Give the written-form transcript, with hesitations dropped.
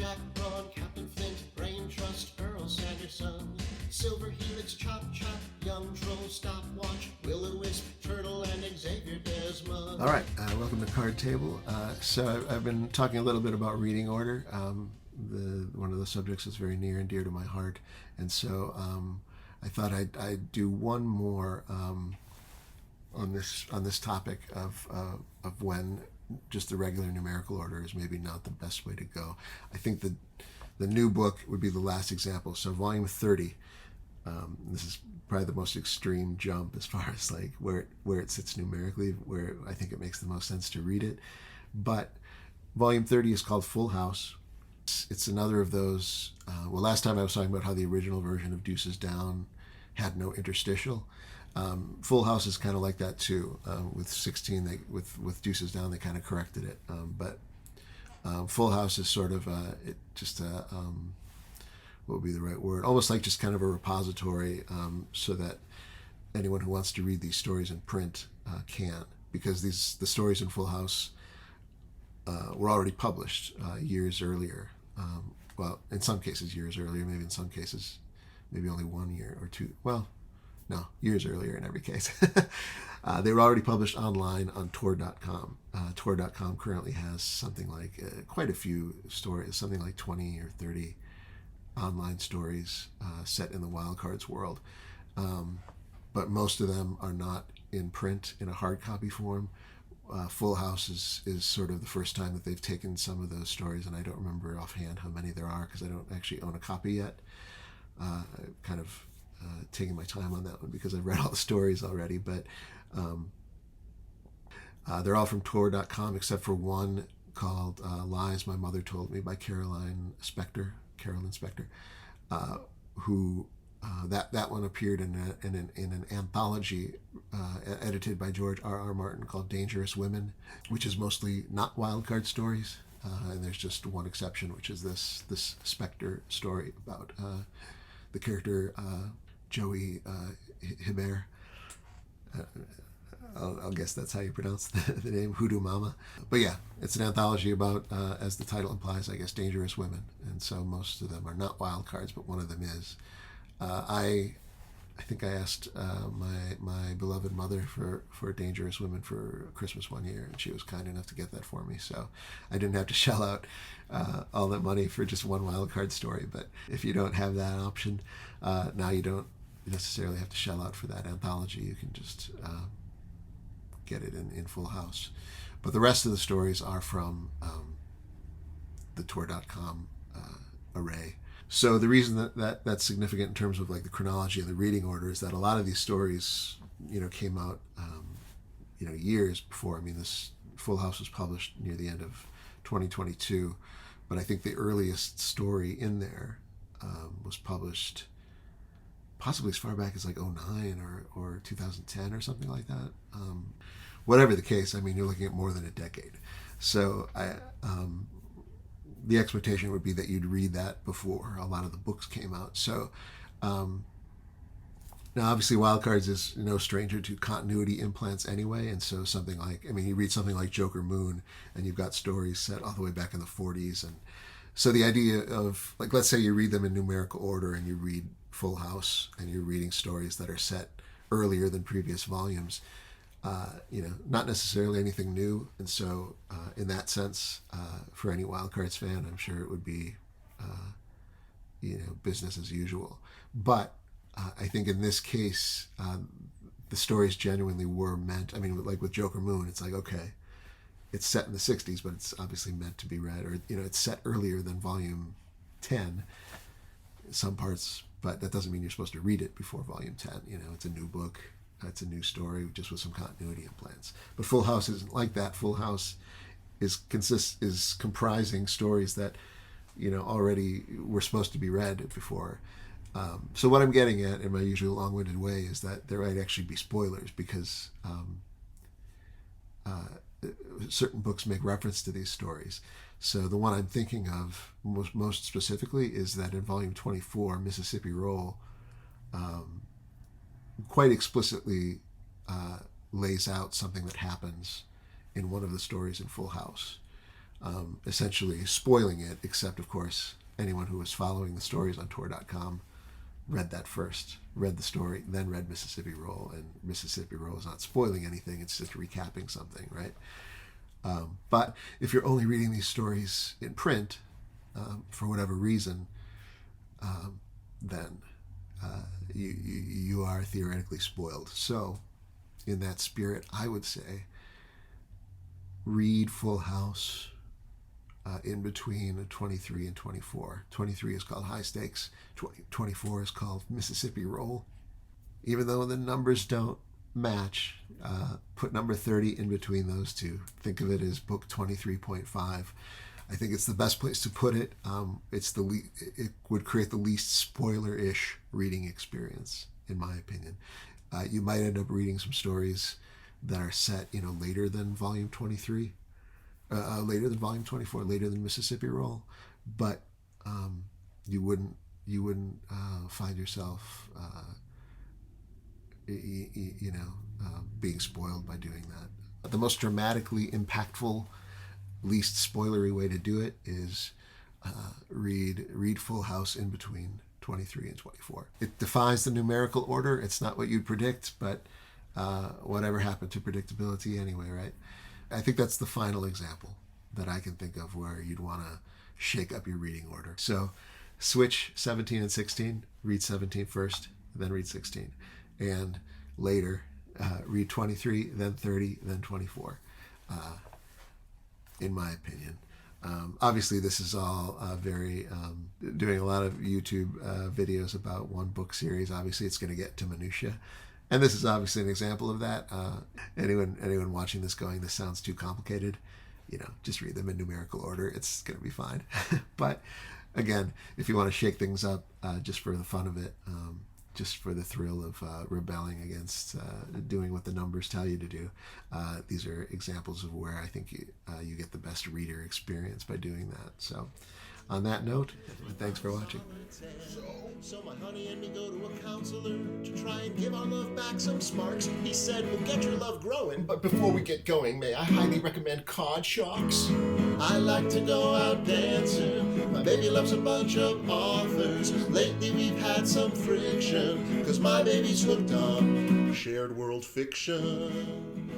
Jack, Braun, Captain Flint, Brain Trust, Earl Sanderson, Silver Helix, Chop Chop, Young Troll, Stopwatch, Will-O-Wisp, Turtle, and Xavier Desmond. All right, welcome to Card Table. So I've been talking a little bit about reading order. One of the subjects is very near and dear to my heart, and so I thought I'd do one more on this topic of when just the regular numerical order is maybe not the best way to go. I think the new book would be the last example. So volume 30. This is probably the most extreme jump as far as like where it sits numerically, where I think it makes the most sense to read it. But volume 30 is called Full House. It's another of those. Last time I was talking about how the original version of Deuces Down had no interstitial. Full House is kind of like that too. With 16, with Deuces Down, they kind of corrected it. But Full House is sort of what would be the right word? Almost like just kind of a repository, so that anyone who wants to read these stories in print can, because the stories in Full House were already published years earlier. In some cases years earlier, maybe in some cases maybe only 1 year or two. Well, no, years earlier in every case. They were already published online on Tor.com. Tor.com currently has something like quite a few stories, something like 20 or 30 online stories set in the Wild Cards world. But most of them are not in print in a hard copy form. Full House is sort of the first time that they've taken some of those stories, and I don't remember offhand how many there are because I don't actually own a copy yet. Kind of taking my time on that one because I've read all the stories already, but they're all from Tor.com except for one called Lies My Mother Told Me by Carolyn Spector, who that one appeared in an anthology edited by George R.R. Martin called Dangerous Women, which is mostly not wild card stories, and there's just one exception, which is this Spector story about the character Joey Hibert. I'll guess that's how you pronounce the name, Hoodoo Mama. But yeah, it's an anthology about, as the title implies, I guess, dangerous women. And so most of them are not wild cards, but one of them is. I think I asked my beloved mother for Dangerous Women for Christmas one year, and she was kind enough to get that for me. So I didn't have to shell out all that money for just one wild card story. But if you don't have that option, now you don't necessarily have to shell out for that anthology. You can just get it in Full House. But the rest of the stories are from the Tor.com array. So the reason that's significant in terms of like the chronology and the reading order is that a lot of these stories, came out, years before. I mean, this Full House was published near the end of 2022, but I think the earliest story in there was published possibly as far back as like 2009 or 2010 or something like that. Whatever the case, I mean, you're looking at more than a decade. So the expectation would be that you'd read that before a lot of the books came out. So now obviously Wild Cards is no stranger to continuity implants anyway, and so something like, you read something like Joker Moon and you've got stories set all the way back in the 40s, and so the idea of, like, let's say you read them in numerical order and you read Full House and you're reading stories that are set earlier than previous volumes, not necessarily anything new. And so in that sense, for any Wild Cards fan, I'm sure it would be, business as usual. But I think in this case, the stories genuinely were meant, like with Joker Moon, it's like, okay, it's set in the 60s, but it's obviously meant to be read, or, it's set earlier than volume 10 in some parts, but that doesn't mean you're supposed to read it before volume 10. It's a new book. It's a new story just with some continuity implants. But Full House isn't like that. Full House is comprising stories that, already were supposed to be read before. So what I'm getting at in my usual long-winded way is that there might actually be spoilers because certain books make reference to these stories. So the one I'm thinking of most specifically is that in volume 24, Mississippi Roll, quite explicitly lays out something that happens in one of the stories in Full House. essentially spoiling it, except, of course, anyone who was following the stories on Tor.com read that first, read the story, then read Mississippi Roll, and Mississippi Roll is not spoiling anything, it's just recapping something, right? But if you're only reading these stories in print, for whatever reason, then you are theoretically spoiled. So, in that spirit, I would say read Full House in between 23 and 24. 23 is called High Stakes. 24 is called Mississippi Roll. Even though the numbers don't match, put number 30 in between those two. Think of it as book 23.5. I think it's the best place to put it. It would create the least spoiler-ish reading experience, in my opinion. You might end up reading some stories that are set, later than volume 23, later than volume 24, later than Mississippi Roll, but you wouldn't find yourself, being spoiled by doing that. The most dramatically impactful, least spoilery way to do it is read Full House in between 23 and 24. It defies the numerical order. It's not what you'd predict, but whatever happened to predictability anyway, right? I think that's the final example that I can think of where you'd want to shake up your reading order. So switch 17 and 16, read 17 first, then read 16. And later, read 23, then 30, then 24, in my opinion. Obviously, this is all very doing a lot of YouTube videos about one book series. Obviously, it's going to get to minutia, and this is obviously an example of that. Anyone watching this going, this sounds too complicated, just read them in numerical order. It's going to be fine. But again, if you want to shake things up, just for the fun of it, just for the thrill of rebelling against doing what the numbers tell you to do. These are examples of where I think you get the best reader experience by doing that. So on that note, thanks for watching. So my honey and me go to a counselor to try and give our love back some sparks. He said, we'll get your love growing, but before we get going, may I highly recommend Cod Shocks? I like to go out dancing. My baby loves a bunch of authors. Lately we've had some friction, cause my baby's hooked on shared world fiction.